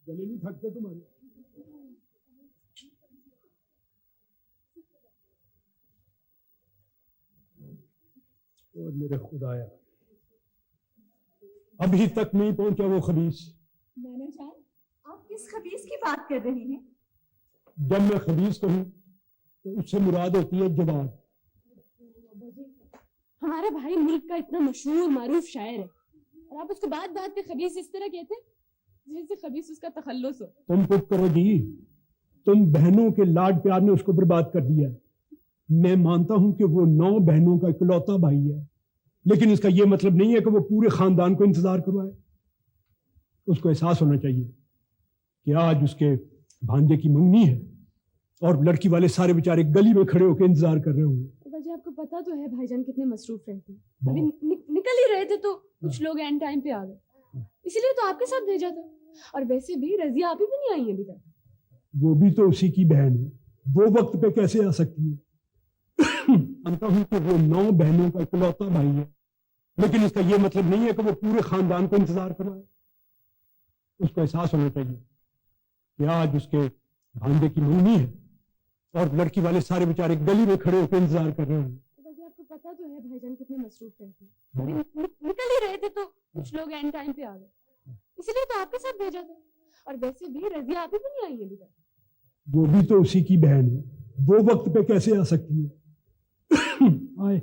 गले नहीं थकते तुम्हारे? और मेरे खुदाया, अभी तक नहीं पहुंचा वो खबीस। नाना जान, आप किस खबीस की बात कर रहे हैं? जब मैं खबीस कहूं तो उससे मुराद होती है जवाब। हमारा भाई मुल्क का इतना मशहूर मारूफ शायर है और आप उसको बात बात पे खबीस इस तरह कहते हैं जैसे खबीस उसका तखल्लुस हो। तुम चुप करो जी, तुम बहनों के लाड प्यार ने उसको बर्बाद कर दिया। मैं मानता हूं कि वो 9 बहनों का इकलौता भाई है, लेकिन इसका यह मतलब नहीं है कि वो पूरे खानदान को इंतजार करवाए। उसको एहसास होना चाहिए कि आज उसके भांजे की मंगनी है और लड़की वाले सारे बेचारे गली में खड़े होकर इंतजार कर रहे होंगे। जी आपको पता तो है भाईजान कितने मसरूफ रहते हैं। अभी निकल ही रहे थे तो कुछ लोग एंड टाइम पे आ गए, इसीलिए तो आपके साथ भेजा था। और वैसे भी रजिया आप ही भी नहीं आई अभी तक। वो भी तो उसी की बहन है, वो वक्त पे कैसे आ सकती है? मानता हूं कि वो 9 बहनों का इकलौता भाई है, लेकिन इसका यह मतलब नहीं है कि वो पूरे खानदान को इंतजार करवाए। उसको एहसास होना चाहिए कि आज उसके भांजे की मंगनी है और लड़की वाले सारे बेचारे गली में खड़े होकर इंतजार कर रहे हैं। आपको पता तो है भाईजान कितने मसरूफ रहते हैं। अभी निकल ही रहे थे तो कुछ लोग एंड टाइम पे आ गए, इसीलिए तो आपके साथ भेजा था। और वैसे भी रजिया आप ही भी नहीं आई अभी तक। वो भी तो उसी की बहन है, वो वक्त पे कैसे आ सकती है? आए।